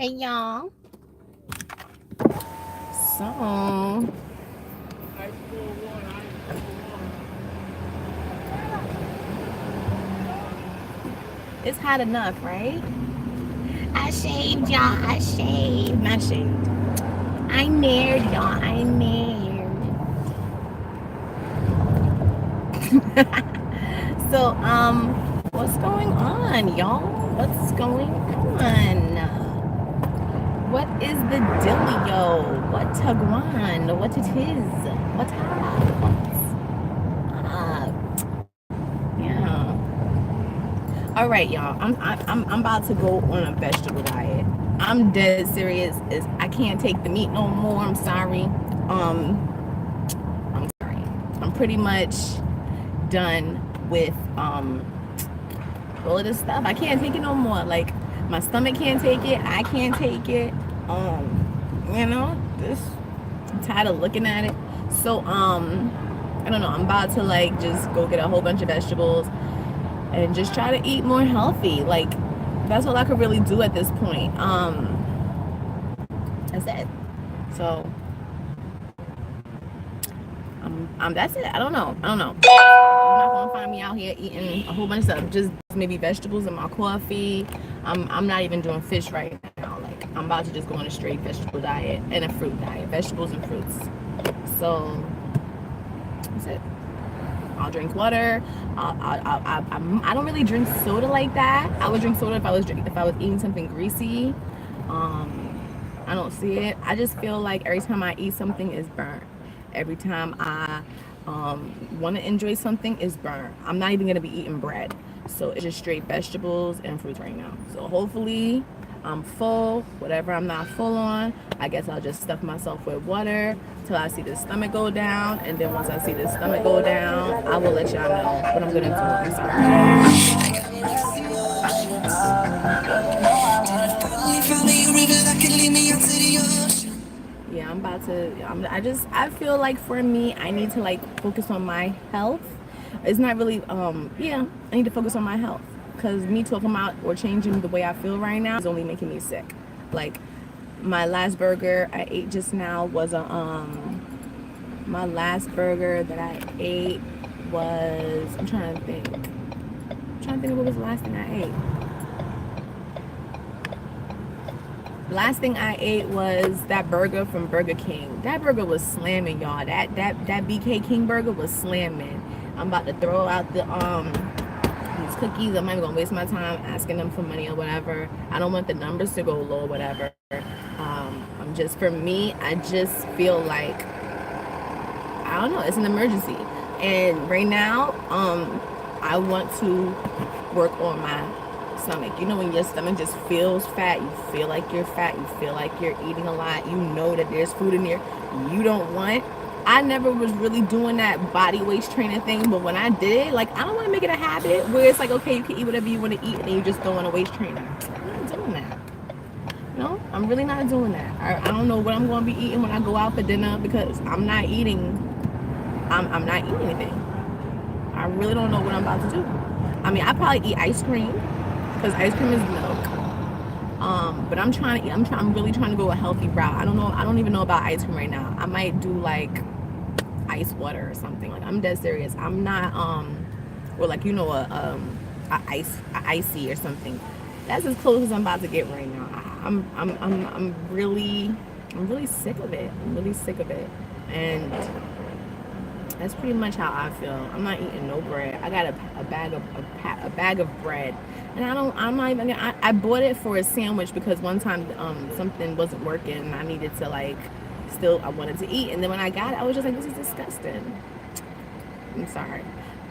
Hey y'all. So it's hot enough, right? I shaved, y'all. I shaved. Not shaved. I nared, y'all. I nared. So, what's going on, y'all? What's going on? What is the dealio? What tagwan? What it is? What yeah. All right, y'all. I'm about to go on a vegetable diet. I'm dead serious. Is I can't take the meat no more. I'm sorry. I'm sorry. I'm pretty much done with all of this stuff. I can't take it no more. Like my stomach can't take it. I can't take it. This I'm tired of looking at it. So I don't know. I'm about to like just go get a whole bunch of vegetables and just try to eat more healthy. Like that's all I could really do at this point. That's it. So that's it. I don't know. You're not gonna find me out here eating a whole bunch of stuff. Just maybe vegetables in my coffee. I'm not even doing fish right now. Like I'm about to just go on a straight vegetable diet and a fruit diet. Vegetables and fruits. So that's it. I'll drink water. I don't really drink soda like that. I would drink soda if I was eating something greasy. I don't see it. I just feel like every time I eat something is burnt. Every time I want to enjoy something is burnt. I'm not even gonna be eating bread. So it's just straight vegetables and fruits right now. So hopefully I'm full. Whatever I'm not full on, I guess I'll just stuff myself with water till I see the stomach go down. And then once I see the stomach go down, I will let y'all know what I'm gonna do. I'm sorry. Yeah, I'm about to. I feel like for me, I need to like focus on my health. It's not really. Yeah, I need to focus on my health because me talking about or changing the way I feel right now is only making me sick. Like my last burger I ate just now was a My last burger that I ate was. I'm trying to think. Of what was the last thing I ate. Last thing I ate was that burger from Burger King. That burger was slamming, y'all. That BK King burger was slamming. I'm about to throw out these cookies. I'm not even gonna waste my time asking them for money or whatever. I don't want the numbers to go low or whatever. I'm just, for me, I just feel like, I don't know, it's an emergency. And right now, I want to work on my stomach. You know when your stomach just feels fat, you feel like you're fat, you feel like you're eating a lot, you know that there's food in there you don't want. I never was really doing that body weight training thing, but when I did, like, I don't want to make it a habit where it's like, okay, you can eat whatever you want to eat and then you just throw in a waist trainer. I'm not doing that. No, I'm really not doing that. I don't know what I'm going to be eating when I go out for dinner because I'm not eating anything. I really don't know what I'm about to do. I mean, I probably eat ice cream because ice cream is milk. But I'm really trying to go a healthy route. I don't even know about ice cream right now. I might do like ice water or something. Like I'm dead serious. I'm not or like a icy or something. That's as close as I'm about to get right now. I'm really sick of it. I'm really sick of it. And that's pretty much how I feel. I'm not eating no bread. I got a bag of bread, and I'm not even. I bought it for a sandwich because one time something wasn't working, and I needed to I wanted to eat, and then when I got it, I was just like, this is disgusting. I'm sorry.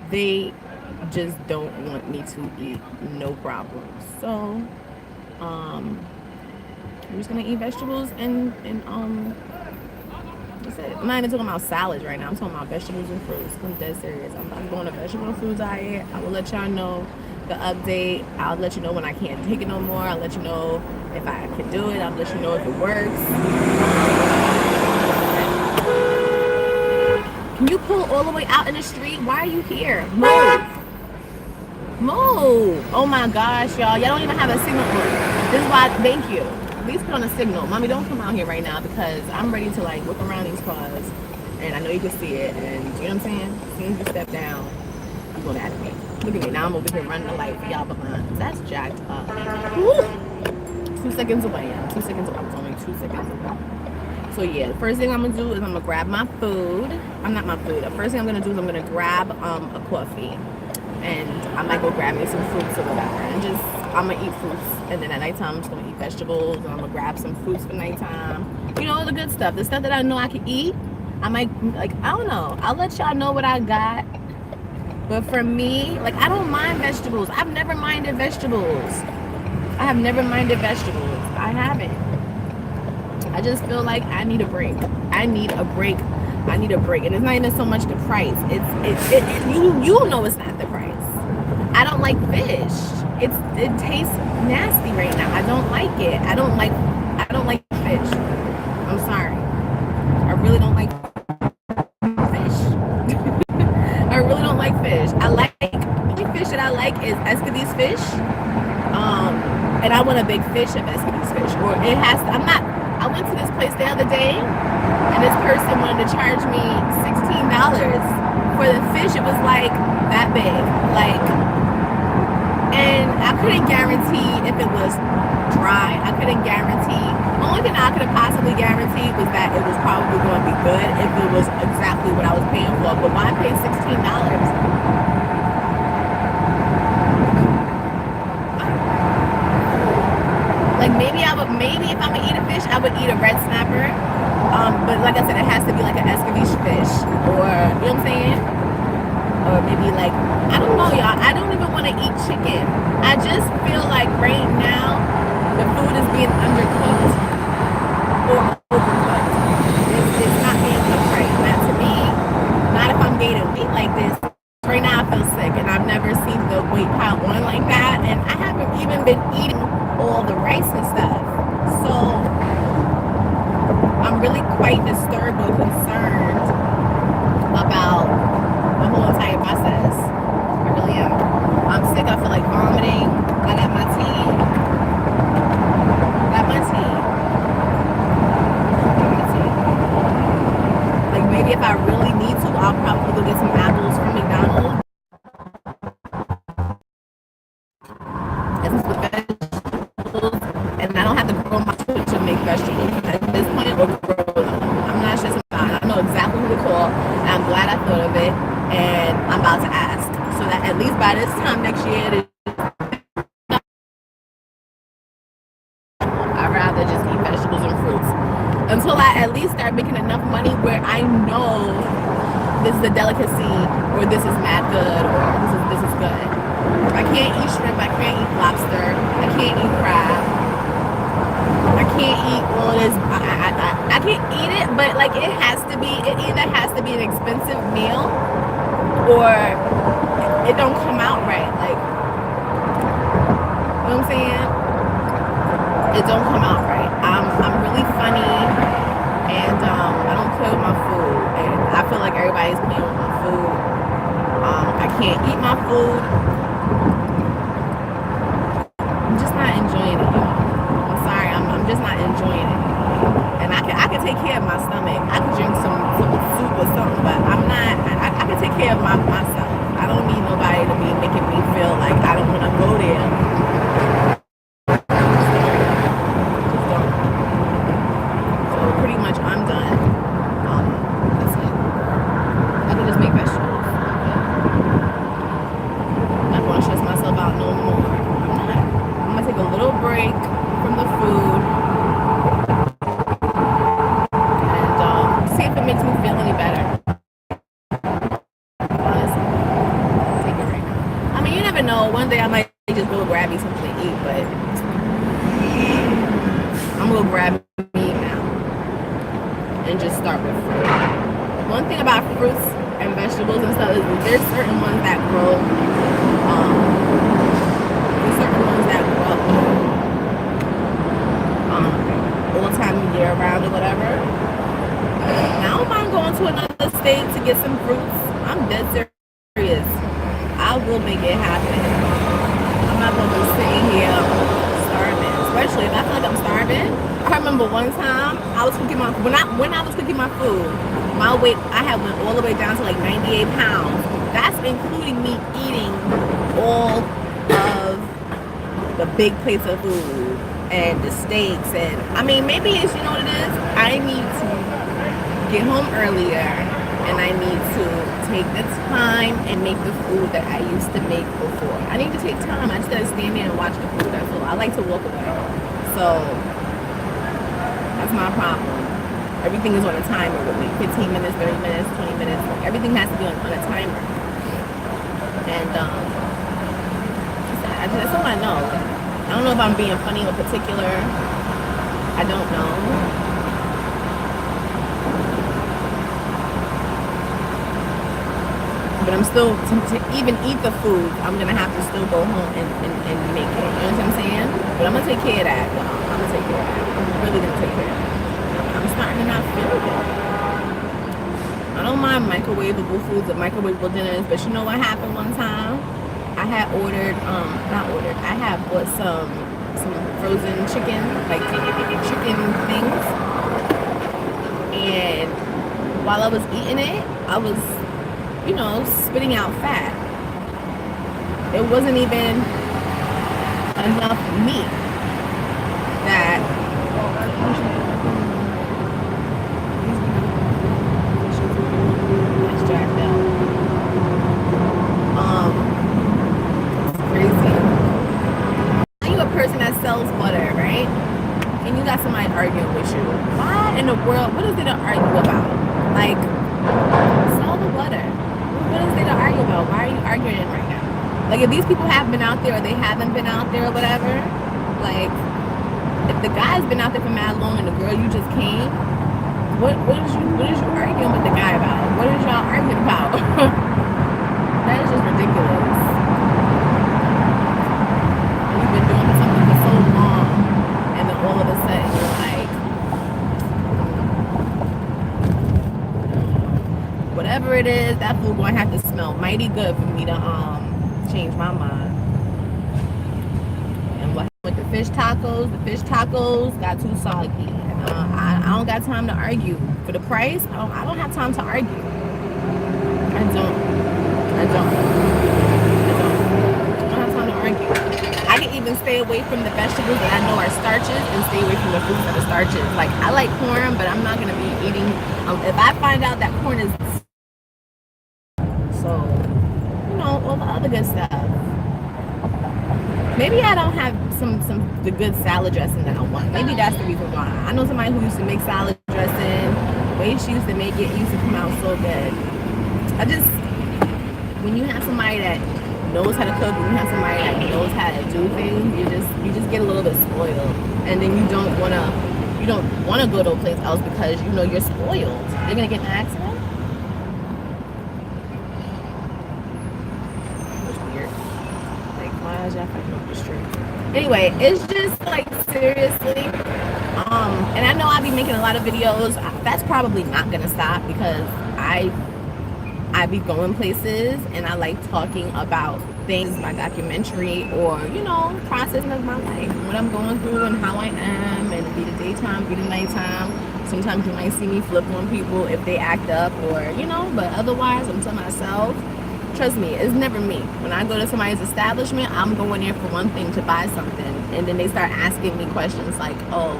They just don't want me to eat, no problem. So, I'm just gonna eat vegetables and that's it. I'm not even talking about salads right now. I'm talking about vegetables and fruits. I'm dead serious. I'm going on a vegetable and food diet. I will let y'all know the update. I'll let you know when I can't take it no more. I'll let you know if I can do it. I'll let you know if it works. Can you pull all the way out in the street? Why are you here? Move. Oh my gosh, y'all. Y'all don't even have a signal on. This is why, thank you. at least put on a signal. Mommy, don't come out here right now because I'm ready to like look around these cars, and I know you can see it. And you know what I'm saying? As soon as you step down, you're gonna at me. Look at me now. I'm over here running the light for y'all behind. That's jacked up. Woo! 2 seconds away. Yeah. 2 seconds away. I was only 2 seconds away. So yeah, the first thing I'm gonna do is I'm gonna grab my food. I'm not my food. The first thing I'm gonna do is I'm gonna grab a coffee, and I might go grab me some fruits or whatever, and just I'm gonna eat fruits. And then at nighttime I'm just gonna eat vegetables, and I'm gonna grab some fruits for nighttime. You know, the good stuff, the stuff that I know I can eat. I might like, I don't know. I'll let y'all know what I got. But for me, like, I don't mind vegetables. I've never minded vegetables. I have never minded vegetables. I haven't. I just feel like I need a break. I need a break. I need a break. And it's not even so much the price. You know it's not the price. I don't like fish. It tastes nasty right now. I don't like it. I don't like fish. I'm sorry. I really don't like fish. I really don't like fish. The only fish that I like is Escabee's fish. And I want a big fish of Escabee's fish. Or it has to, I went to this place the other day, and this person wanted to charge me $16 for the fish. It was like that big, and I couldn't guarantee if it was dry. I couldn't guarantee. The only thing I could have possibly guaranteed was that it was probably going to be good if it was exactly what I was paying for. But why pay $16? Like maybe if I'm gonna eat a fish, I would eat a red snapper. But like I said, it has to be like an Escovitch fish, or you know what I'm saying? Or maybe like, I don't know, y'all. I don't even want to eat chicken. I just feel like right now the food is being undercooked or overcooked. It's not being cooked right. Not to me. Not if I'm gaining weight like this. Right now I feel sick, and I've never seen the weight pile on like that, and I haven't even been eating all the rice and stuff. So I'm really quite disturbed or concerned about the whole entire process. I really am. I'm sick. I feel like vomiting. I got my tea. Like maybe if I really need to, I'll probably go get some apples from McDonald's. And I don't have to grow my food to make vegetables at this point, or grow them. I'm not stressing about it. I know exactly who to call, and I'm glad I thought of it, and I'm about to ask, so that at least by this time next year, I'd rather just eat vegetables and fruits until I at least start making enough money where I know this is a delicacy, or this is mad good, or this is good. I can't eat shrimp, I can't eat lobster, I can't eat crab, I can't eat all this. I can't eat it, but like it either has to be an expensive meal, or it don't come out right. Like, you know what I'm saying? It don't come out right. I'm really funny, and I don't play with my food, and I feel like everybody's playing with my food. I can't eat my food. I'm just not enjoying it, y'all. I'm sorry, I'm just not enjoying it. And I can take care of my stomach. I can drink some soup or something, but I can take care of myself. I don't need nobody to be making me feel like I don't want to go there. Just don't. So pretty much I'm done. That's it. I can just make vegetables. I'm not going to stress myself out no more. I'm not. I'm going to take a little break from the food and see if it makes me feel any better. Honestly, I'll take it right now. I mean, you never know. One day I might just go grab me something to eat, but I'm going to grab me now and just start with fruit. One thing about fruits and vegetables and stuff is there's certain ones that grow. There's certain ones that grow up all the time, year round or whatever. Now if I'm going to another state to get some fruits, I'm dead serious. I will make it happen. I'm not going to be sitting here starving, Actually, if I feel like I'm starving, I remember one time I was cooking my when I was cooking my food, my weight I had went all the way down to like 98 pounds. That's including me eating all of the big plates of food and the steaks, and I mean, maybe it's, you know what it is, I need to get home earlier, and I need to take the time and make the food that I used to make before. I need to take time. I just gotta stand there and watch the food. That's all. I like to walk away. So that's my problem. Everything is on a timer with me. 15 minutes, 30 minutes, 20 minutes. Everything has to be on a timer. And that's all I know. I don't know if I'm being funny or particular. I don't know. But I'm still, to even eat the food, I'm going to have to still go home and make it. You know what I'm saying? But I'm going to take care of that, y'all. I'm going to take care of that. I'm really going to take care of that. I'm starting to not feel good. I don't mind microwavable foods or microwavable dinners, but you know what happened one time? I had I had bought some frozen chicken, like chicken things. And while I was eating it, I was, you know, spitting out fat. It wasn't even enough meat that crazy. You a person that sells butter, right? And you got somebody arguing with you. Why in the world? What is there to argue about? Like, sell the butter. What is there to argue about? Why are you arguing right now? Like, if these people have been out there or they haven't been out there or whatever, like, if the guy's been out there for mad long and the girl you just came, what is you arguing with the guy about? What is y'all arguing about? That is just ridiculous. You've been doing something for so long, and then all of a sudden you're like, whatever it is, that food gonna have to smell mighty good for me to change my mind. And what happened with the fish tacos? The fish tacos got too soggy. I don't got time to argue for the price. I don't have time to argue. I don't have time to argue. I can even stay away from the vegetables that I know are starches and stay away from the foods that are starches. Like, I like corn, but I'm not gonna be eating. If I find out that corn is so, you know, all the other good stuff. Maybe I don't have the good salad dressing that I want. Maybe that's the reason why. I know somebody who used to make salad dressing. The way she used to make it used to come out so good. When you have somebody that knows how to cook, when you have somebody that knows how to do things, you just get a little bit spoiled, and then you don't wanna go to a place else because you know you're spoiled. You're gonna get in an accident. Anyway, it's just like, seriously, and I know I'll be making a lot of videos. That's probably not gonna stop because I be going places and I like talking about things, my documentary, or, you know, processing of my life, what I'm going through and how I am, and be the daytime, be the nighttime. Sometimes you might see me flip on people if they act up, or, you know, but otherwise I'm to myself. Trust me, it's never me. When I go to somebody's establishment, I'm going there for one thing, to buy something. And then they start asking me questions like, oh,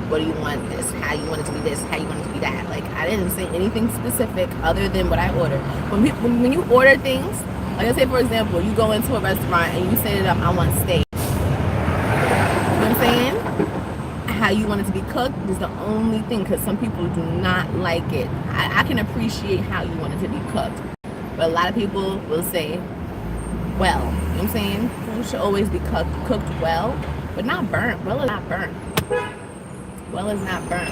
what do you want this? How you want it to be this? How you want it to be that? Like, I didn't say anything specific other than what I ordered. When you order things, like, let's say, for example, you go into a restaurant and you say to them, I want steak. You know what I'm saying? How you want it to be cooked is the only thing, because some people do not like it. I can appreciate how you want it to be cooked. But a lot of people will say, well, you know what I'm saying? Food should always be cooked well, but not burnt. Well is not burnt. Well is not burnt.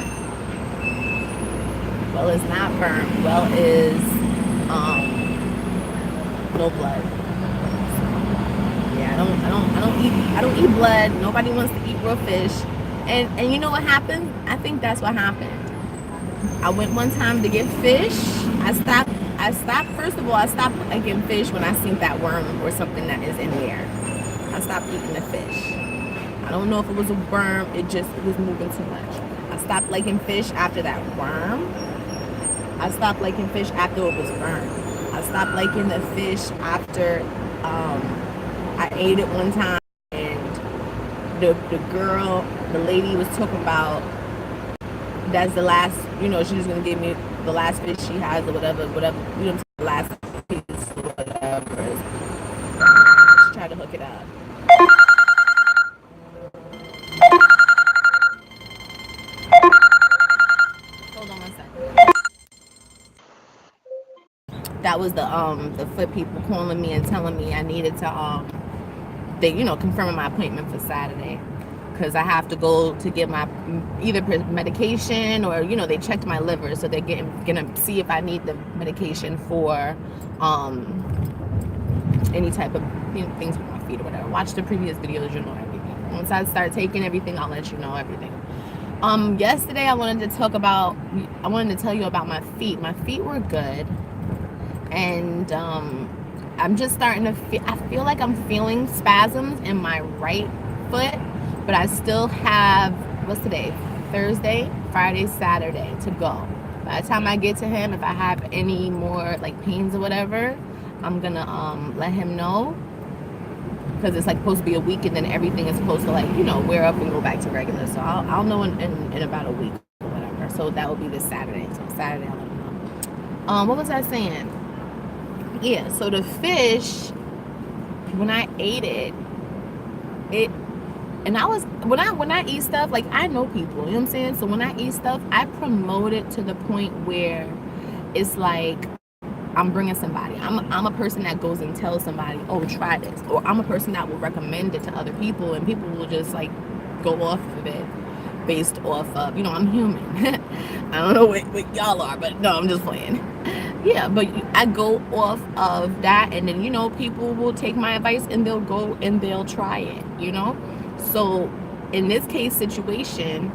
Well is not burnt. Well is no blood. Yeah, I don't eat blood. Nobody wants to eat raw fish. And you know what happened? I think that's what happened. I went one time to get fish. I stopped. First of all, I stopped liking fish when I seen that worm or something that is in there. I stopped eating the fish. I don't know if it was a worm. It was moving too much. I stopped liking fish after that worm. I stopped liking fish after it was burned. I stopped liking the fish after I ate it one time, and the lady was talking about that's the last, she's gonna give me the last fish she has or whatever, the last piece or whatever. She tried to hook it up. Hold on one second. That was the foot people calling me and telling me I needed to confirming my appointment for Saturday, because I have to go to get my either medication or they checked my liver, so they're gonna see if I need the medication for any type of things with my feet or whatever. Watch the previous videos, everything. Once I start taking everything, I'll let you know everything. Yesterday I wanted to tell you about my feet. My feet were good, and I'm just starting to I feel like I'm feeling spasms in my right foot, but I still have, what's today? Thursday, Friday, Saturday to go. By the time I get to him, if I have any more like pains or whatever, I'm gonna let him know, because it's like supposed to be a week, and then everything is supposed to wear up and go back to regular. So I'll know in about a week or whatever. So that will be this Saturday. So Saturday I'll let him know. What was I saying? Yeah, so the fish, when I ate it, and when I eat stuff, like, I know people, you know what I'm saying? So when I eat stuff, I promote it to the point where it's like I'm bringing somebody. I'm a person that goes and tells somebody, oh, try this. Or I'm a person that will recommend it to other people, and people will just like go off of it based off of, I'm human. I don't know what y'all are, but no, I'm just playing. Yeah, but I go off of that, and then people will take my advice and they'll go and they'll try it, So in this case situation,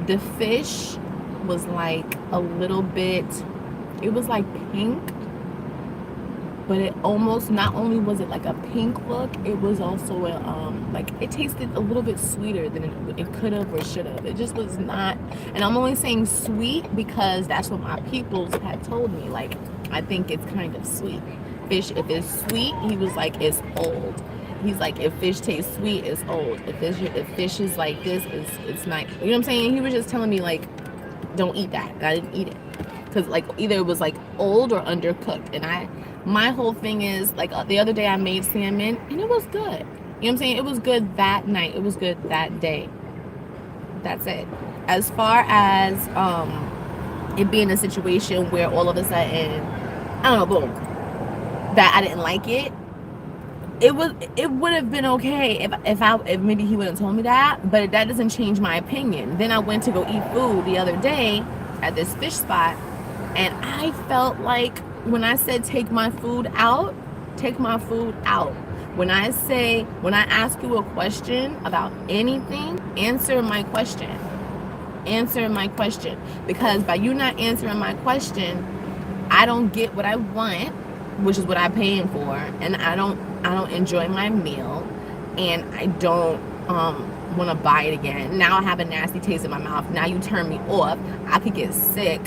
the fish was like a little bit, it was like pink, but it almost, not only was it like a pink look, it was also like, it tasted a little bit sweeter than it could have or should have. It just was not, and I'm only saying sweet because that's what my peoples had told me. Like, I think it's kind of sweet. Fish, if it's sweet, he was like, it's old. He's like, if fish tastes sweet, it's old. If fish is like this, it's not. You know what I'm saying? He was just telling me like, don't eat that. And I didn't eat it because like either it was like old or undercooked. And my whole thing is like, the other day I made salmon and it was good. You know what I'm saying? It was good that night. It was good that day. That's it. As far as it being a situation where all of a sudden, I don't know, boom, that I didn't like it. It would have been okay if maybe he would have told me that, but that doesn't change my opinion. Then I went to go eat food the other day at this fish spot, and I felt like when I said take my food out, take my food out. When I ask you a question about anything, answer my question. Answer my question. Because by you not answering my question, I don't get what I want, which is what I'm paying for, and I don't enjoy my meal, and I don't want to buy it again. Now I have a nasty taste in my mouth. Now you turn me off. I could get sick.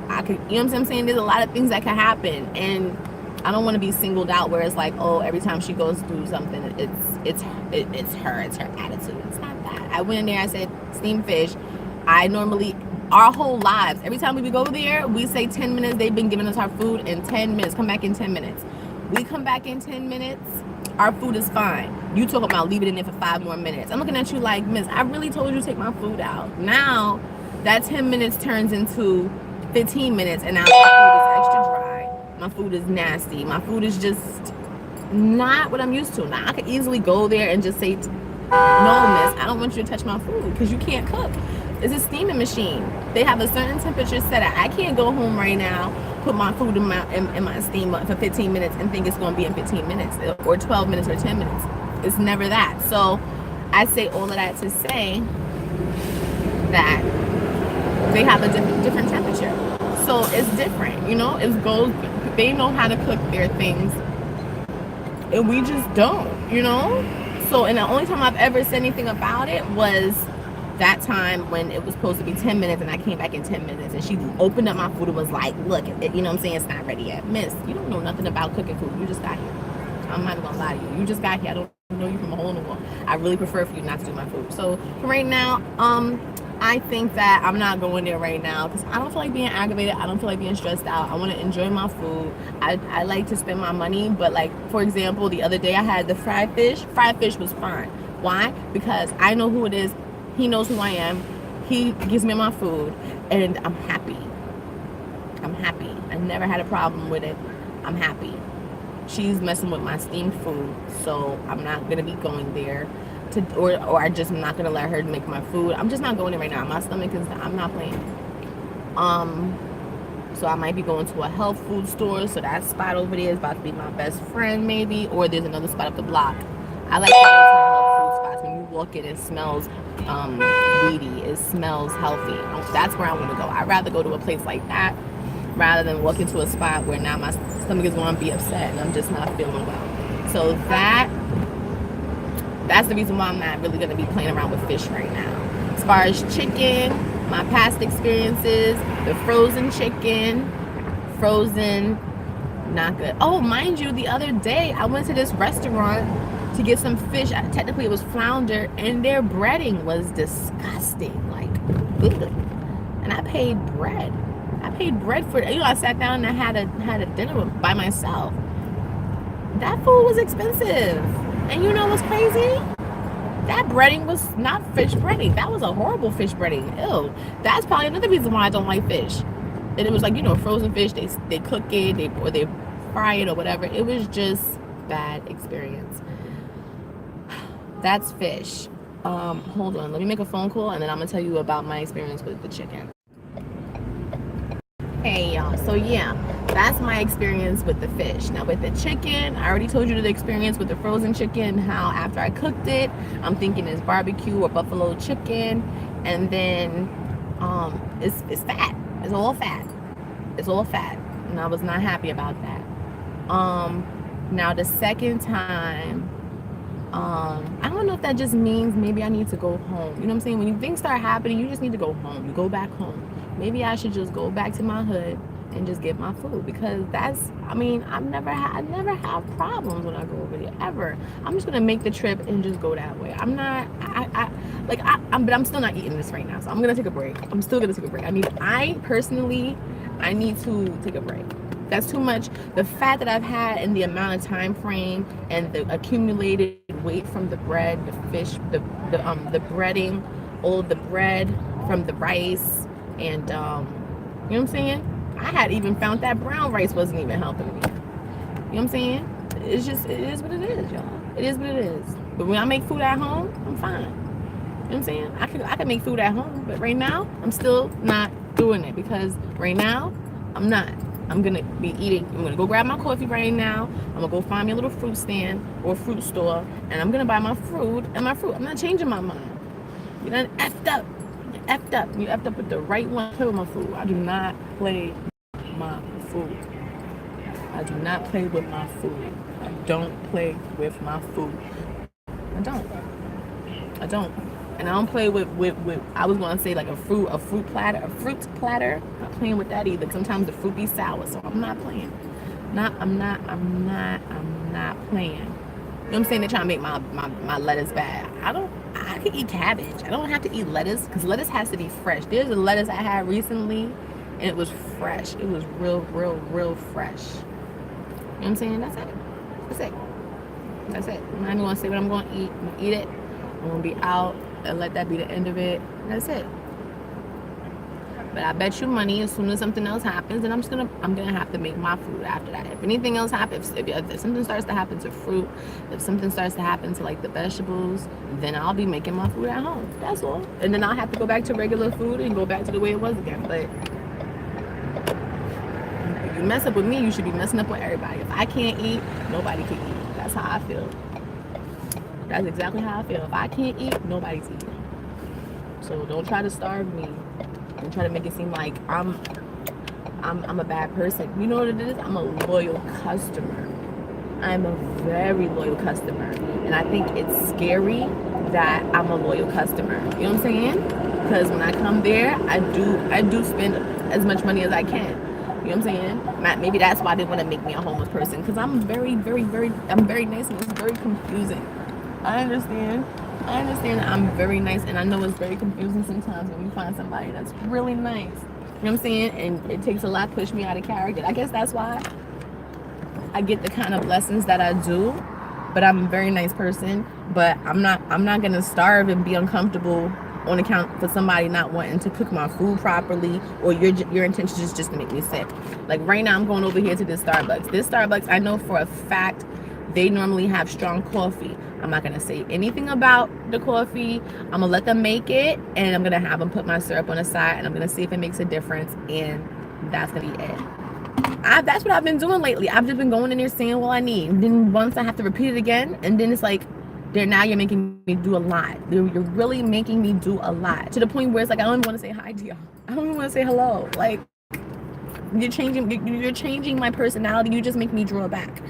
I could, you know what I'm saying? There's a lot of things that could happen, and I don't want to be singled out where it's like, oh, every time she goes through something, it's her attitude. It's not that. I went in there, I said steamed fish. I normally, our whole lives, every time we go there, we say 10 minutes. They've been giving us our food in 10 minutes. Come back in 10 minutes. We come back in 10 minutes. Our food is fine. You talking about leave it in there for 5 more minutes. I'm looking at you like, miss, I really told you to take my food out. Now that 10 minutes turns into 15 minutes, and now my food is extra dry. My food is nasty. My food is just not what I'm used to. Now I could easily go there and just say, no, miss, I don't want you to touch my food because you can't cook. It's a steaming machine. They have a certain temperature set at. I can't go home right now, put my food in my steamer for 15 minutes and think it's going to be in 15 minutes or 12 minutes or 10 minutes. It's never that. So I say all of that to say that they have a different temperature. So it's different, they know how to cook their things, and we just don't, So, and the only time I've ever said anything about it was that time when it was supposed to be 10 minutes and I came back in 10 minutes and she opened up my food and was like, look, you know what I'm saying? It's not ready yet. Miss, you don't know nothing about cooking food. You just got here. I'm not even gonna lie to you. You just got here. I don't know you from a hole in the wall. I really prefer for you not to do my food. So for right now, I think that I'm not going there right now because I don't feel like being aggravated. I don't feel like being stressed out. I want to enjoy my food. I like to spend my money, but like, for example, the other day I had the fried fish. Fried fish was fine. Why? Because I know who it is. He knows who I am. He gives me my food and I'm happy. I'm happy. I never had a problem with it. I'm happy. She's messing with my steamed food, so I'm not going to be going there. Or I just am not gonna let her make my food. I'm just not going there right now. My stomach is, I'm not playing. So I might be going to a health food store. So that spot over there is about to be my best friend, maybe. Or there's another spot up the block. I like to go to health food spots. When you walk in, it smells weedy. It smells healthy. That's where I want to go. I'd rather go to a place like that rather than walk into a spot where now my stomach is going to be upset and I'm just not feeling well. So that's the reason why I'm not really going to be playing around with fish right now. As far as chicken, my past experiences, the frozen chicken, frozen, not good. Oh, mind you, the other day I went to this restaurant to get some fish. Technically it was flounder, and their breading was disgusting. Like, ugh. And I paid bread. I paid bread for it. You know, I sat down and I had a dinner by myself. That food was expensive. And you know what's crazy? That breading was not fish breading. That was a horrible fish breading. Ew. That's probably another reason why I don't like fish. And it was like, you know, frozen fish, they cook it, they fry it or whatever. It was just bad experience. That's fish. Hold on, let me make a phone call and then I'm gonna tell you about my experience with the chicken. Hey y'all, so yeah, that's my experience with the fish. Now with the chicken, I already told you the experience with the frozen chicken, how after I cooked it, I'm thinking it's barbecue or buffalo chicken, and then it's fat. It's all fat. It's all fat. And I was not happy about that. Now the second time, I don't know if that just means maybe I need to go home. You know what I'm saying? When things start happening, you just need to go home. You go back home. Maybe I should just go back to my hood and just get my food, because that's, I mean, I never have problems when I go over there, ever. I'm just gonna make the trip and just go that way. I'm not, but I'm still not eating this right now, so I'm gonna take a break. I'm still gonna take a break. I personally need to take a break. That's too much. The fat that I've had and the amount of time frame and the accumulated weight from the bread, the fish, the breading, all of the bread from the rice, and you know what I'm saying? I had even found that brown rice wasn't even helping me. You know what I'm saying? It is what it is, y'all. It is what it is. But when I make food at home, I'm fine. You know what I'm saying? I can make food at home, but right now I'm still not doing it, because right now I'm not. I'm gonna be eating. I'm gonna go grab my coffee right now. I'm gonna go find me a little fruit stand or fruit store, and I'm gonna buy my fruit and my fruit. I'm not changing my mind. You done effed up. You effed up. You effed up with the right one. Play with my food. I do not play my food. I do not play with my food. I don't play with my food. I don't. And I don't play with I was gonna say like a fruit platter. I'm not playing with that either. Sometimes the fruit be sour, so I'm not playing. I'm not playing. You know what I'm saying? They're trying to make my lettuce bad. I can eat cabbage. I don't have to eat lettuce, because lettuce has to be fresh. There's a lettuce I had recently and it was fresh. It was real fresh. You know what I'm saying? That's it. I'm not even gonna say what I'm gonna eat. I'm gonna eat it. I'm gonna be out and let that be the end of it. That's it. But I bet you money, as soon as something else happens, then I'm gonna have to make my food after that. If anything else happens, if something starts to happen to fruit, if something starts to happen to like the vegetables, then I'll be making my food at home. That's all. And then I'll have to go back to regular food and go back to the way it was again. But if you mess up with me, you should be messing up with everybody. If I can't eat, nobody can eat. That's how I feel. That's exactly how I feel. If I can't eat, nobody's eating. So don't try to starve me. Don't try to make it seem like I'm a bad person. You know what it is? I'm a loyal customer. I'm a very loyal customer, and I think it's scary that I'm a loyal customer. You know what I'm saying? Because when I come there, I do spend as much money as I can. You know what I'm saying? Maybe that's why they want to make me a homeless person, because I'm I'm very nice, and it's very confusing. I understand. I understand that I'm very nice, and I know it's very confusing sometimes when we find somebody that's really nice. You know what I'm saying? And it takes a lot to push me out of character. I guess that's why I get the kind of blessings that I do. But I'm a very nice person. But I'm not gonna starve and be uncomfortable on account for somebody not wanting to cook my food properly, or your intention is just to make me sick. Like right now, I'm going over here to this Starbucks. This Starbucks, I know for a fact they normally have strong coffee. I'm not gonna say anything about the coffee. I'm gonna let them make it, and I'm gonna have them put my syrup on the side, and I'm gonna see if it makes a difference, and that's gonna be it. That's what I've been doing lately. I've just been going in there saying what I need, and then once I have to repeat it again, and then it's like, now you're making me do a lot. You're really making me do a lot, to the point where it's like I don't even want to say hi to y'all. I don't even want to say hello. Like you're changing my personality. You just make me draw back.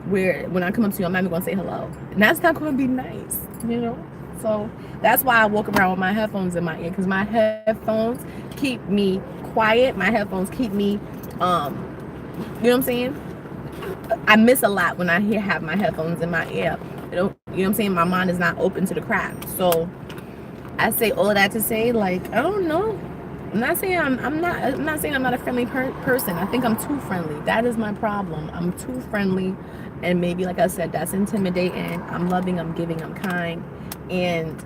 Where when I come up to you, I'm not even gonna say hello, and that's not gonna be nice, you know. So that's why I walk around with my headphones in my ear, because my headphones keep me quiet. My headphones keep me, you know what I'm saying. I miss a lot when I have my headphones in my ear. You know what I'm saying. My mind is not open to the crap. So I say all of that to say, like, I don't know. I'm not saying I'm not saying I'm not a friendly person. I think I'm too friendly. That is my problem. I'm too friendly, and maybe, like I said, that's intimidating. I'm loving, I'm giving, I'm kind, and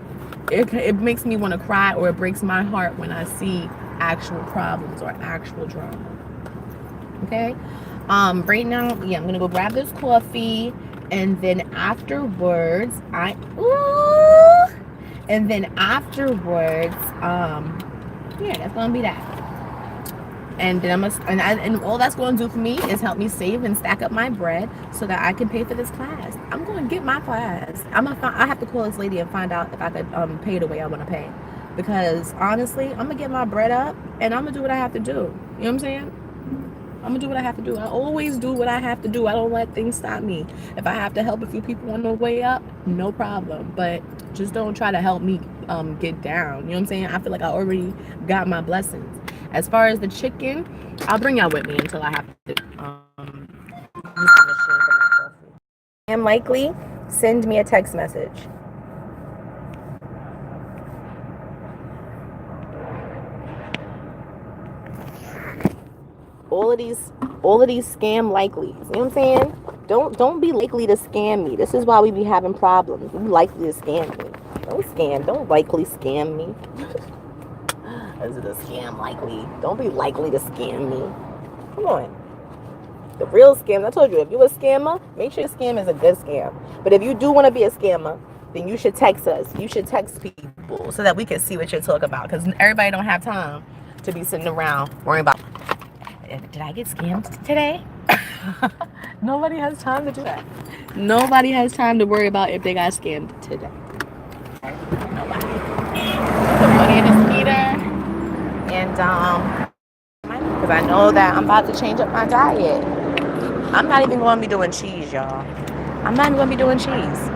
it makes me want to cry, or it breaks my heart when I see actual problems or actual drama. Okay. Right now, yeah, I'm gonna go grab this coffee, and then afterwards, yeah, that's gonna be that. And then and all that's going to do for me is help me save and stack up my bread so that I can pay for this class. I'm going to get my class. I have to call this lady and find out if I could pay the way I want to pay, because honestly, I'm gonna get my bread up, and I'm gonna do what I have to do. You know what I'm saying? I'm gonna do what I have to do. I always do what I have to do. I don't let things stop me. If I have to help a few people on the way up, no problem. But just don't try to help me get down. You know what I'm saying? I feel like I already got my blessings. As far as the chicken, I'll bring y'all with me until I have to use the machine for my coffee. And likely, send me a text message. All of these scam likelies. You know what I'm saying? Don't be likely to scam me. This is why we be having problems. You likely to scam me. Don't likely scam me. Is it a scam likely? Don't be likely to scam me. Come on. The real scam, I told you, if you're a scammer, make sure your scam is a good scam. But if you do want to be a scammer, then you should text us. You should text people so that we can see what you're talking about. Because everybody don't have time to be sitting around worrying about, did I get scammed today? Nobody has time to do that. Nobody has time to worry about if they got scammed today. Nobody. Put money in this meter, and because I know that I'm about to change up my diet. I'm not even going to be doing cheese, y'all. I'm not even going to be doing cheese.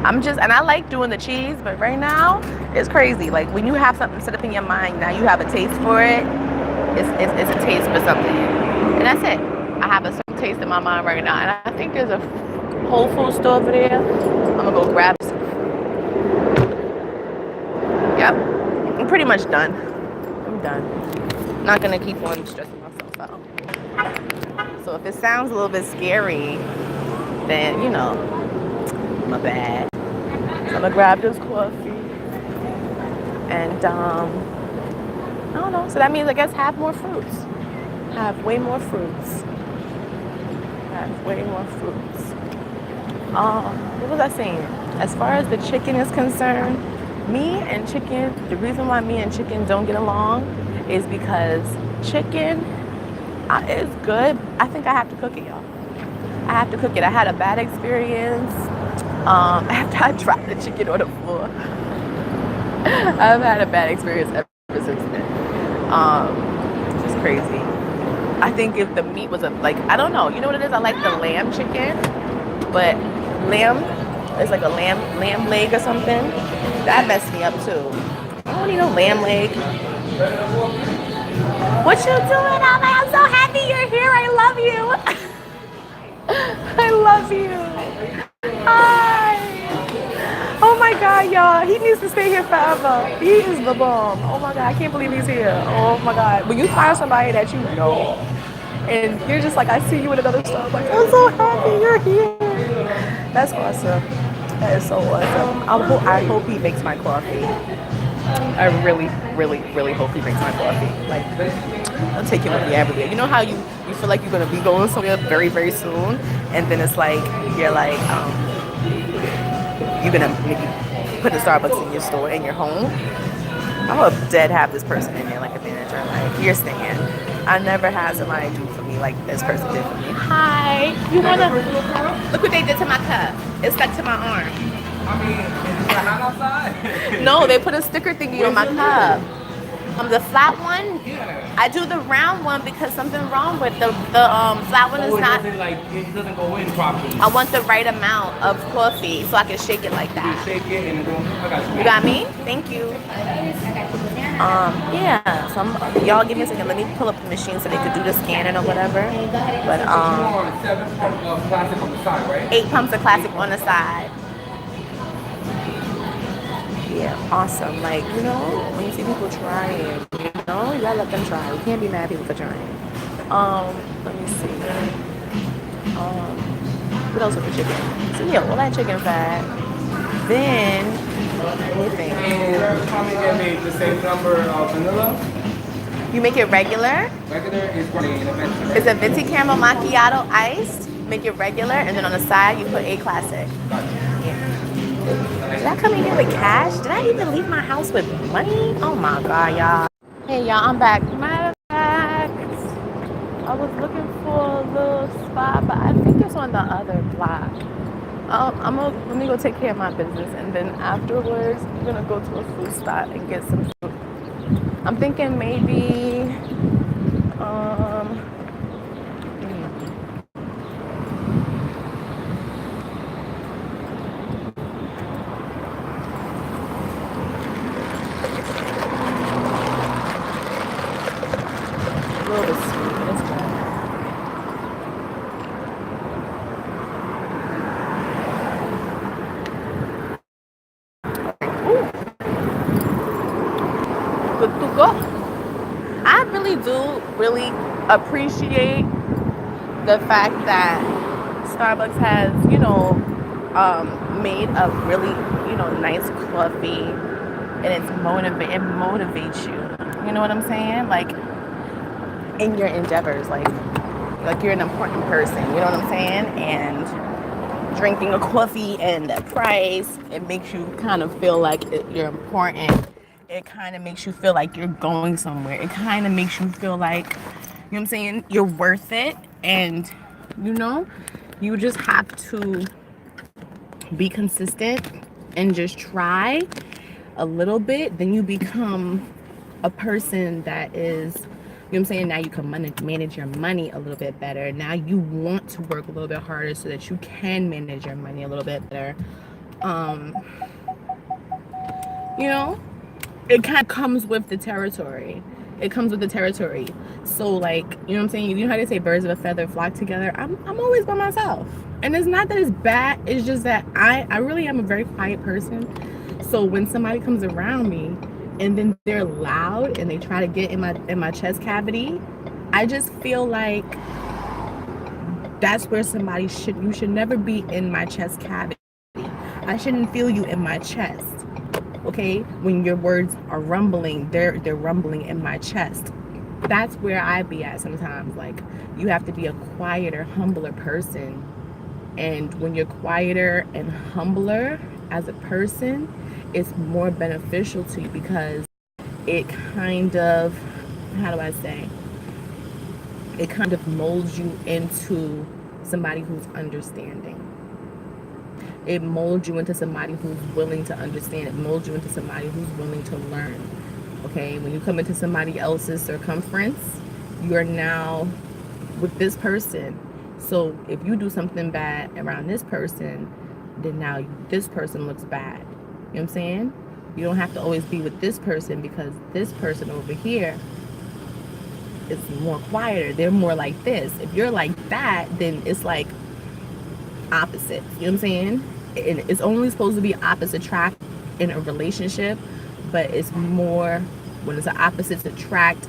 And I like doing the cheese, but right now it's crazy. Like when you have something set up in your mind, now you have a taste for it. It's a taste for something, and that's it. I have a certain taste in my mind right now, and I think there's a Whole Foods store over there. I'm gonna go grab some. Yep, I'm pretty much done. I'm done. Not gonna keep on stressing myself out. So if it sounds a little bit scary, then you know, my bad. So I'm gonna grab this coffee, and I don't know. So that means I guess have more fruits. Have way more fruits. Have way more fruits. What was I saying? As far as the chicken is concerned, me and chicken, the reason why me and chicken don't get along is because chicken is good. I think I have to cook it, y'all. I have to cook it. I had a bad experience after I dropped the chicken on the floor. I've had a bad experience ever since then. It's just crazy. I think if the meat was I don't know. You know what it is? I like the lamb chicken. But lamb, it's like a lamb leg or something. That messed me up too. I don't need no lamb leg. What you doing? I'm so happy you're here. I love you. I love you. Hi. Oh my God, y'all. He needs to stay here forever. He is the bomb. Oh my God, I can't believe he's here. Oh my God. When you find somebody that you know, and you're just like, I see you in another Starbucks. I'm so happy you're here. That's awesome. That is so awesome. I hope he makes my coffee. I really, really, really hope he makes my coffee. Like, I'll take him with me everywhere. You know how you feel like you're gonna be going somewhere very, very soon, and then it's like you're like you're gonna maybe put a Starbucks in your store in your home. I hope dead have this person in there like a manager. Like, you're staying. I never had somebody do for me like this person did for me. Hi, you wanna look what they did to my cup? It's stuck to my arm. I mean, is it hot outside? No, they put a sticker thingy on my cup. The flat one, Yeah. I do the round one because something's wrong with the flat one is not. It doesn't go in properly. I want the right amount of coffee so I can shake it like You that. shake it and it don't. I got you. You got me? Thank you. Yeah. So y'all give me a second. Let me pull up the machine so they could do the scanning or whatever. But You want 7 pumps of plastic on the side, right? 8 pumps of classic on the side. Yeah, awesome. Like, you know, when you see people trying, you know, you gotta let them try. You can't be mad at people for trying. Let me see. What else with the chicken? So yeah, all that chicken fat. Then anything. And probably get me the same number of vanilla. You make it regular. Regular is plain. It's a venti caramel macchiato iced. Make it regular, and then on the side you put a classic. Yeah. Did I come in here with cash? Did I even leave my house with money? Oh my God, y'all. Hey, y'all, I'm back. Matter of fact, I was looking for a little spot, but I think it's on the other block. Let me go take care of my business, and then afterwards, I'm gonna go to a food spot and get some food. I'm thinking maybe, a little bit sweet, but it's good. Good to go. I really appreciate the fact that Starbucks has, you know, made a really, you know, nice coffee, and it motivates you. You know what I'm saying? Like, in your endeavors, like you're an important person. You know what I'm saying? And drinking a coffee and the price, it makes you kind of feel like you're important. It kind of makes you feel like you're going somewhere. It kind of makes you feel like, you know what I'm saying, you're worth it. And, you know, you just have to be consistent and just try a little bit. Then you become a person that is, you know what I'm saying, now you can manage your money a little bit better. Now you want to work a little bit harder so that you can manage your money a little bit better. You know, it kind of comes with the territory. It comes with the territory. So, like, you know what I'm saying? You know how they say birds of a feather flock together? I'm always by myself. And it's not that it's bad. It's just that I really am a very quiet person. So when somebody comes around me and then they're loud and they try to get in my chest cavity, I just feel like that's where you should never be in my chest cavity. I shouldn't feel you in my chest. Okay, when your words are rumbling, they're rumbling in my chest. That's where I be at sometimes. Like, you have to be a quieter, humbler person. And when you're quieter and humbler as a person, it's more beneficial to you because it kind of, how do I say? It kind of molds you into somebody who's understanding. It molds you into somebody who's willing to understand. It molds you into somebody who's willing to learn. Okay, when you come into somebody else's circumference, you are now with this person. So if you do something bad around this person, then now this person looks bad. You know what I'm saying? You don't have to always be with this person because this person over here is more quieter. They're more like this. If you're like that, then it's like opposite. You know what I'm saying? And it's only supposed to be opposite attract in a relationship, but it's more when it's an opposite attract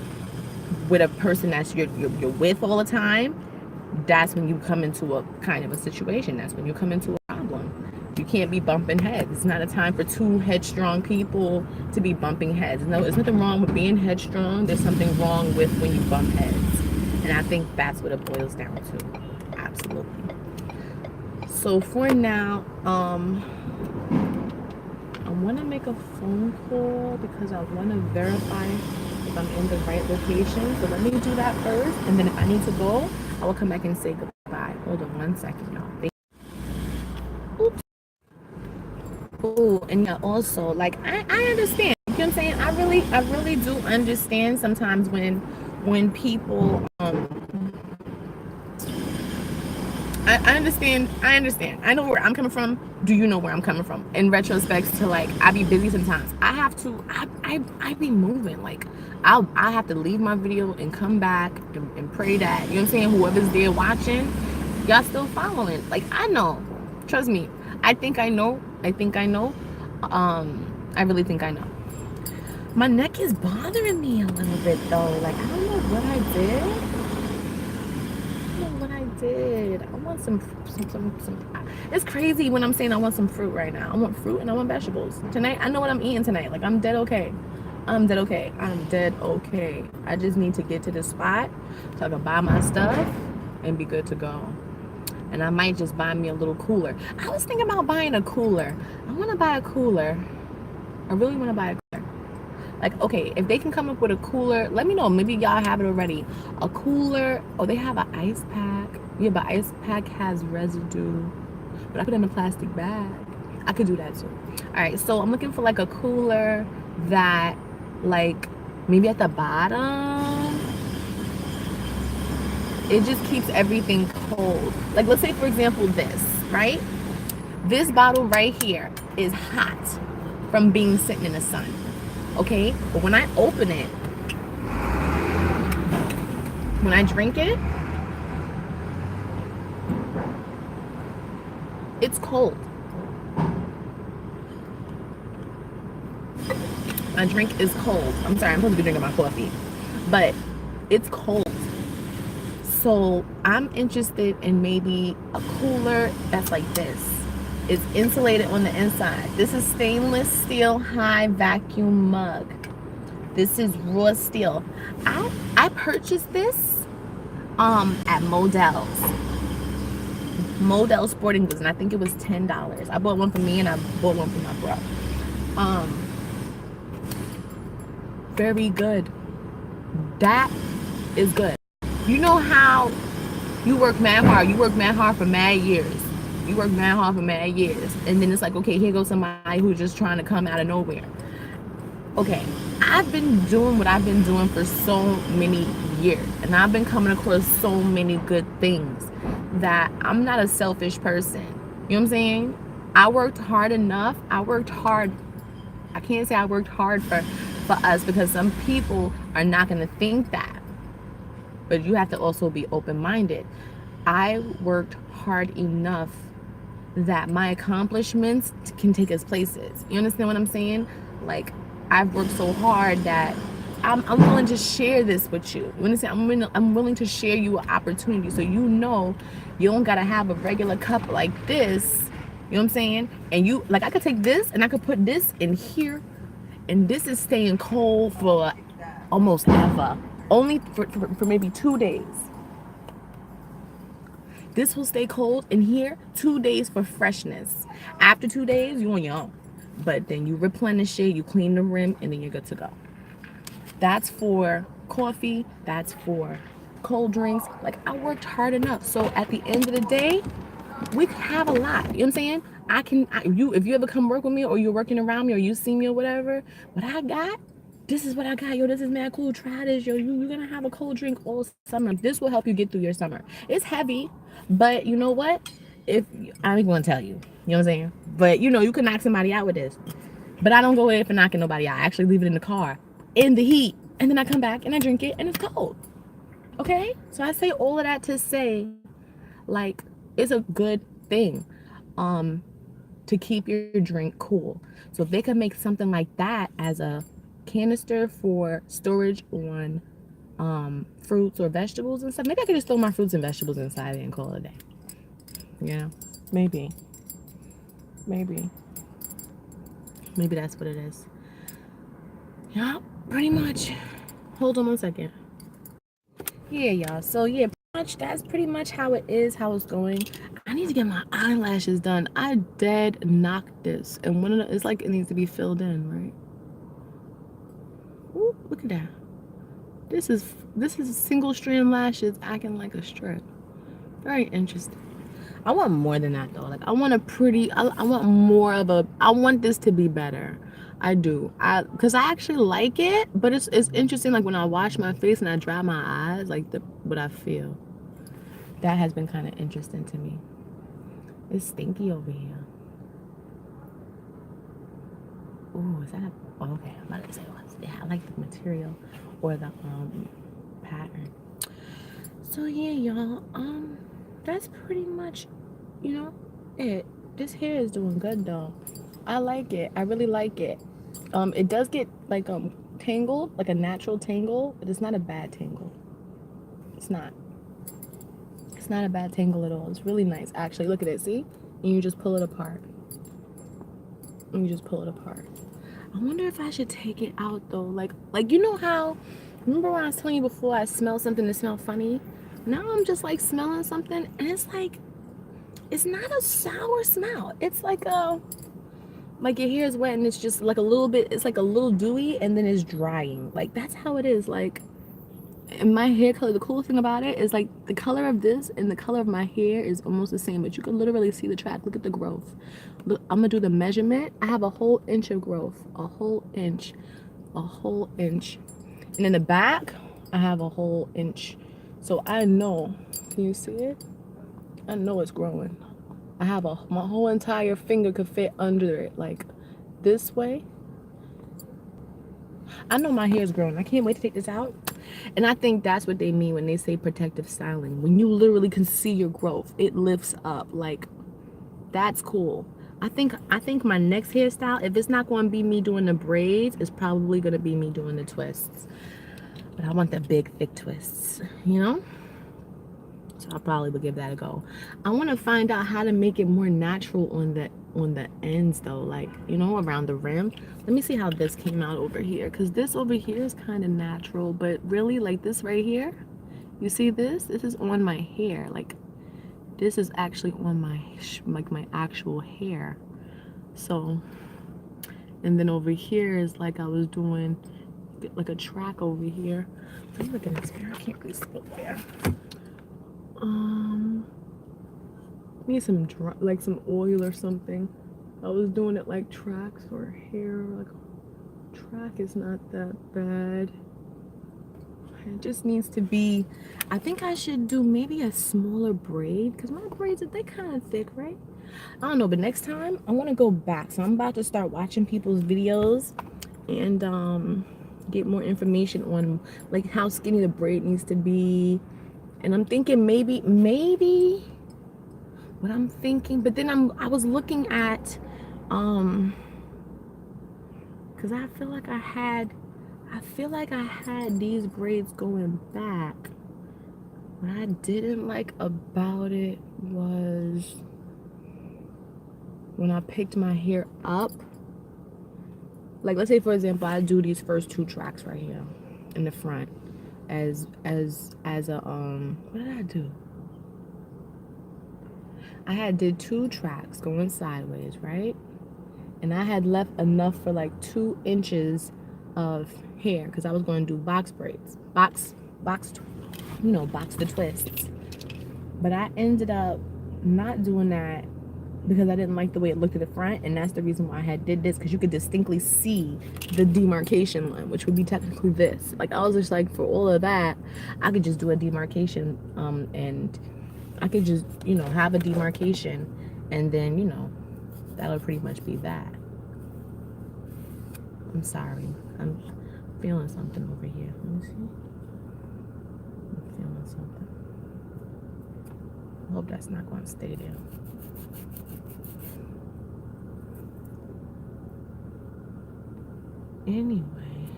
with a person that's you're with all the time. That's when you come into a kind of a situation. That's when you come into a problem. You can't be bumping heads. It's not a time for two headstrong people to be bumping heads. No, there's nothing wrong with being headstrong. There's something wrong with when you bump heads. And I think that's what it boils down to. Absolutely. So for now, I want to make a phone call because I want to verify if I'm in the right location. So let me do that first. And then if I need to go, I will come back and say goodbye. Hold on 1 second, y'all. Oops. Oh, and yeah, also, like, I understand. You know what I'm saying? I really do understand sometimes when people, I understand. I know where I'm coming from. Do you know where I'm coming from? In retrospect to, like, I be busy sometimes. I have to, I be moving. Like, I have to leave my video and come back and pray that, you know what I'm saying, whoever's there watching, y'all still following. Like, I know. Trust me. I think I know. I really think I know. My neck is bothering me a little bit, though. Like, I don't know what I did. I want some. It's crazy when I'm saying I want some fruit right now. I want fruit and I want vegetables. Tonight, I know what I'm eating tonight. Like, I'm dead okay. I'm dead okay. I just need to get to the spot so I can buy my stuff and be good to go. And I might just buy me a little cooler. I was thinking about buying a cooler. I want to buy a cooler. I really want to buy a cooler. Like, okay, if they can come up with a cooler, let me know. Maybe y'all have it already. A cooler. Oh, they have an ice pack. Yeah, but ice pack has residue. But I put it in a plastic bag. I could do that too. All right, so I'm looking for like a cooler that, like, maybe at the bottom, it just keeps everything cold. Like, let's say, for example, this, right? This bottle right here is hot from being sitting in the sun. Okay? But when I open it, when I drink it, it's cold. My drink is cold. I'm sorry, I'm supposed to be drinking my coffee. But it's cold. So I'm interested in maybe a cooler that's like this. It's insulated on the inside. This is stainless steel high vacuum mug. This is raw steel. I purchased this at Modell's Sporting Goods, and I think it was $10. I bought one for me and I bought one for my bro. Very good. That is good. You know how you work mad hard. You work mad hard for mad years. And then it's like, okay, here goes somebody who's just trying to come out of nowhere. Okay, I've been doing what I've been doing for so many years. And I've been coming across so many good things that I'm not a selfish person. You know what I'm saying? I worked hard enough. I can't say I worked hard for us because some people are not going to think that. But you have to also be open-minded. I worked hard enough that my accomplishments can take us places. You understand what I'm saying? Like, I've worked so hard that I'm willing to share this with you. You understand? I'm willing to share you an opportunity so you know you don't got to have a regular cup like this. You know what I'm saying? And you, like, I could take this and I could put this in here, and this is staying cold for almost ever. Only for maybe 2 days. This will stay cold in here 2 days for freshness. After 2 days, you on your own. But then you replenish it, you clean the rim, and then you're good to go. That's for coffee. That's for cold drinks. Like, I worked hard enough. So at the end of the day, we have a lot. You know what I'm saying? If you ever come work with me or you're working around me or you see me or whatever, what I got, this is what I got, yo. This is mad cool. Try this, yo. You're gonna have a cold drink all summer. This will help you get through your summer. It's heavy, but you know what? If I ain't gonna tell you, you know what I'm saying? But you know, you can knock somebody out with this. But I don't go in for knocking nobody out. I actually leave it in the car in the heat, and then I come back and I drink it, and it's cold. Okay? So I say all of that to say, like, it's a good thing. Um, to keep your drink cool. So if they could make something like that as a canister for storage on fruits or vegetables and stuff, maybe I could just throw my fruits and vegetables inside it and call it a day. Yeah, maybe, maybe, maybe that's what it is. Yeah, pretty much. Hold on one second. Yeah, y'all. So yeah, much that's pretty much how it is, how it's going. I need to get my eyelashes done. I dead knocked this, and one of the, it's like it needs to be filled in, right? Ooh, look at that. This is single strand lashes acting like a strip. Very interesting. I want more than that though. Like I want a pretty. I want more of a. I want this to be better. I do. Because I actually like it, but it's interesting. Like when I wash my face and I dry my eyes, like what I feel. That has been kind of interesting to me. It's stinky over here. Oh, is that a... Oh, okay, I'm about to say, yeah, I like the material or the pattern. So yeah, y'all, that's pretty much, you know, it. This hair is doing good though. I like it. I really like it. It does get like tangled, like a natural tangle, but it's not a bad tangle. It's not. It's not a bad tangle at all. It's really nice, actually. Look at it, see? And you just pull it apart. And you just pull it apart. I wonder if I should take it out though. Like you know how, remember when I was telling you before I smell something that smelled funny? Now I'm just like smelling something and it's like, it's not a sour smell. It's like your hair is wet and it's just like a little bit, it's like a little dewy and then it's drying. Like that's how it is. Like, and my hair color, the cool thing about it is like the color of this and the color of my hair is almost the same, but you can literally see the track. Look at the growth. Look, I'm gonna do the measurement. I have a whole inch of growth, a whole inch. And in the back, I have a whole inch. So I know, can you see it? I know it's growing. I have my whole entire finger could fit under it, like this way. I know my hair is growing. I can't wait to take this out. And I think that's what they mean when they say protective styling. When you literally can see your growth, it lifts up. Like, that's cool. I think my next hairstyle, if it's not going to be me doing the braids, it's probably going to be me doing the twists. But I want the big, thick twists, you know? So I probably would give that a go. I want to find out how to make it more natural on the ends though, like, you know, around the rim. Let me see how this came out over here, because this over here is kind of natural, but really like this right here, you see this is on my hair. Like this is actually on my my actual hair. So, and then over here is like I was doing like a track over here. Let me look at this mirror. I can't really see up there. Need some like some oil or something. I was doing it like tracks or hair. Like track is not that bad. It just needs to be. I think I should do maybe a smaller braid because my braids they kind of thick, right? I don't know, but next time I want to go back. So I'm about to start watching people's videos and get more information on like how skinny the braid needs to be. And I'm thinking maybe what I'm thinking, but then I was looking at because I feel like I had these braids going back. What I didn't like about it was when I picked my hair up. Like let's say for example I do these first two tracks right here in the front as a what did I do? I had did two tracks going sideways, right? And I had left enough for like 2 inches of hair because I was going to do box braids, box the twists. But I ended up not doing that because I didn't like the way it looked at the front, and that's the reason why I had did this, because you could distinctly see the demarcation line, which would be technically this. Like, I was just like, for all of that, I could just do a demarcation, and I could just, you know, have a demarcation, and then, you know, that'll pretty much be that. I'm sorry, I'm feeling something over here. Let me see. I'm feeling something. I hope that's not going to stay there. Anyway,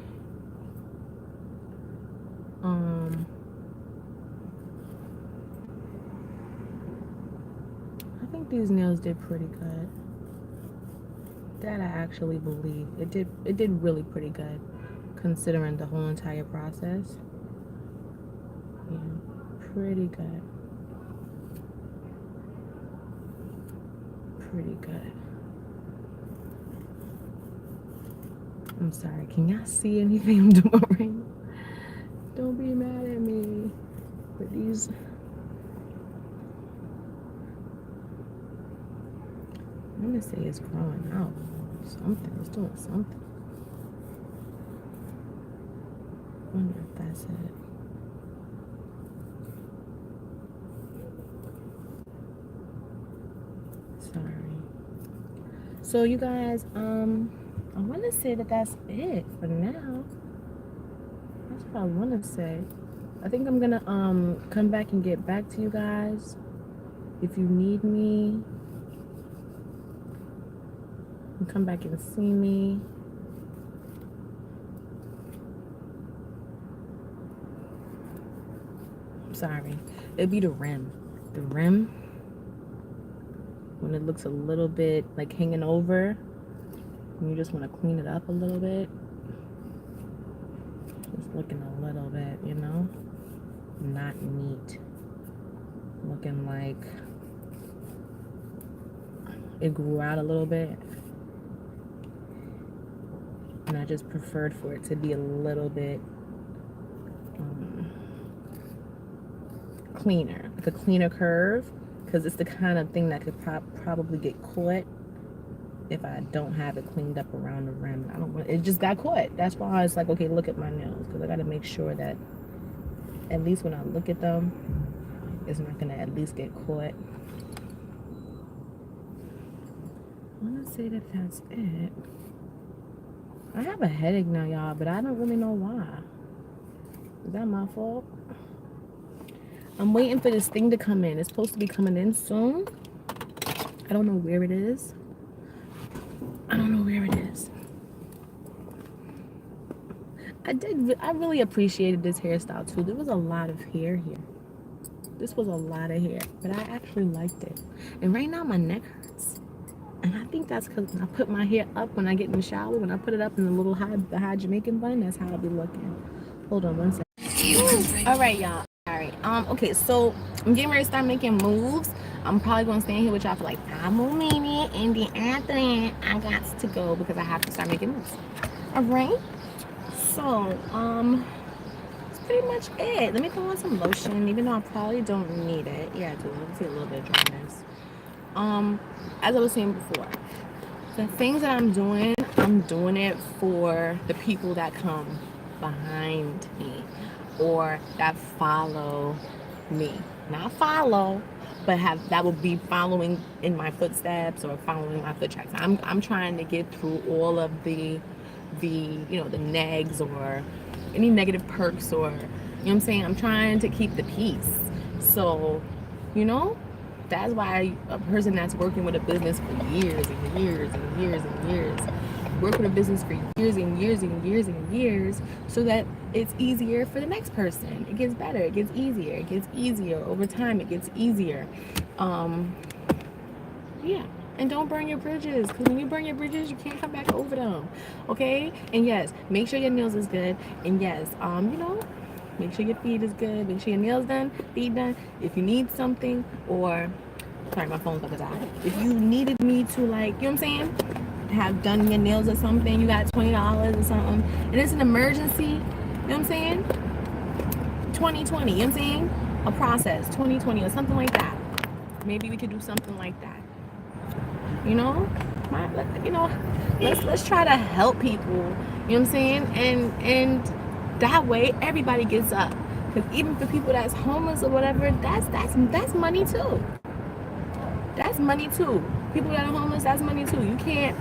I think these nails did pretty good. That I actually believe it did really pretty good, considering the whole entire process. Yeah, pretty good. Pretty good. I'm sorry, can y'all see anything I'm doing right now? Don't be mad at me. But these, I'm gonna say it's growing out. Something, it's doing something. I wonder if that's it. Sorry. So you guys, I want to say that that's it for now. That's what I want to say. I think I'm gonna come back and get back to you guys if you need me. And come back and see me. Sorry, it'd be the rim. The rim, when it looks a little bit like hanging over, and you just want to clean it up a little bit. Just looking a little bit, you know, not neat. Looking like it grew out a little bit. And I just preferred for it to be a little bit cleaner, like a cleaner curve, because it's the kind of thing that could probably get caught if I don't have it cleaned up around the rim. I don't want it just got caught. That's why it's like, okay, look at my nails, because I got to make sure that at least when I look at them, it's not gonna at least get caught. I want to say that that's it. I have a headache now, y'all, but I don't really know why. Is that my fault? I'm waiting for this thing to come in. It's supposed to be coming in soon. I don't know where it is. I don't know where it is. I really appreciated this hairstyle too. There was a lot of hair here. This was a lot of hair, but I actually liked it. And right now my neck hurts. And I think that's because when I put my hair up when I get in the shower, when I put it up in the little high Jamaican bun, that's how I'll be looking. Hold on one second. All right, y'all. All right. Okay, so I'm getting ready to start making moves. I'm probably gonna stay in here with y'all for like 5 more minutes, and then after that, I got to go because I have to start making moves. All right. So, that's pretty much it. Let me throw on some lotion, even though I probably don't need it. Yeah, I do. Let me see a little bit of dryness. As I was saying before, the things that I'm doing it for the people that come behind me or that follow me. Not follow, but that will be following in my footsteps or following my foot tracks. I'm trying to get through all of the you know, the negs or any negative perks, or, you know what I'm saying? I'm trying to keep the peace. So, you know, that's why a person that's working with a business for years and years and years and years, work with a business for years and years and years and years, so that it's easier for the next person. It gets better, it gets easier over time. It gets easier. Yeah. And don't burn your bridges, because when you burn your bridges, you can't come back over them. Okay? And yes, make sure your nails is good. And yes, you know, make sure your feet is good. Make sure your nails done, feet done. If you need something, or sorry, my phone's about to die. If you needed me to, like, you know what I'm saying, have done your nails or something, you got $20 or something, and it's an emergency, you know what I'm saying? 2020, you know what I'm saying? A process, 2020 or something like that. Maybe we could do something like that. You know, you know, let's try to help people. You know what I'm saying? And that way everybody gets up. Because even for people that's homeless or whatever, that's money too. That's money too. People that are homeless, that's money too. You can't,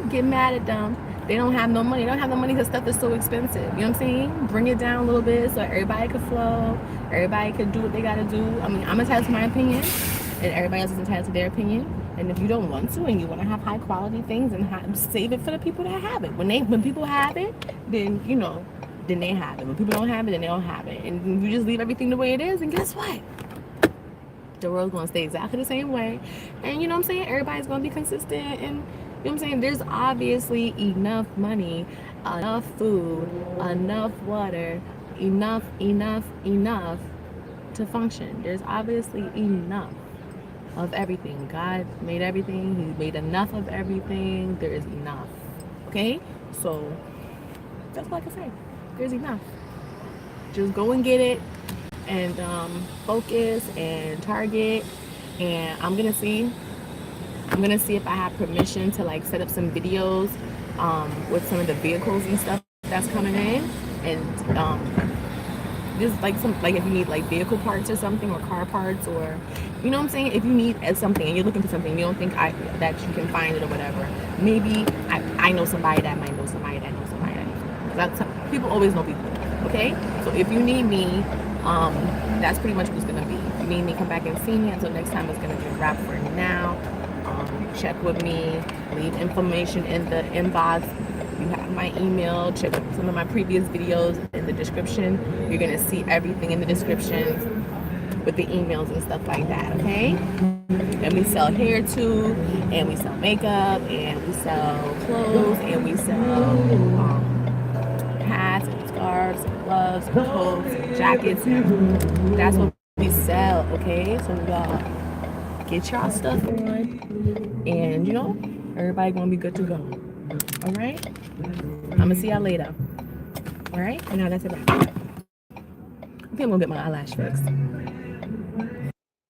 get mad at them. They don't have no money. They don't have no money because stuff is so expensive. You know what I'm saying? Bring it down a little bit so everybody could flow. Everybody could do what they gotta do. I mean, I'm entitled to my opinion, and everybody else is entitled to their opinion. And if you don't want to, and you want to have high quality things, and save it for the people that have it. When people have it, then then they have it. When people don't have it, then they don't have it. And you just leave everything the way it is, and guess what? The world's gonna stay exactly the same way. And you know what I'm saying? Everybody's gonna be consistent, and you know what I'm saying? There's obviously enough money, enough food, enough water, enough to function. There's obviously enough of everything. God made everything, He made enough of everything. There is enough. Okay? So that's all I can say. There's enough. Just go and get it, and focus and target. And I'm gonna see if I have permission to like set up some videos with some of the vehicles and stuff that's coming in. And just like if you need like vehicle parts or something, or car parts, or you know what I'm saying, if you need something and you're looking for something, you don't think that you can find it or whatever, maybe I know somebody that might know somebody that knows somebody that knows somebody. People always know people. Okay, so if you need me, that's pretty much what's gonna be. If you need me, come back and see me. Until next time, it's gonna be a wrap for now. Check with me, leave information in the inbox. You have my email. Check some of my previous videos in the description. You're gonna see everything in the description with the emails and stuff like that. Okay, and we sell hair too, and we sell makeup, and we sell clothes, and we sell hats, scarves, gloves, coats, jackets. That's what we sell, okay? So y'all get y'all stuff on, and everybody gonna be good to go. All right? I'm gonna see y'all later. All right? And now that's it. I think I'm gonna get my eyelash fixed.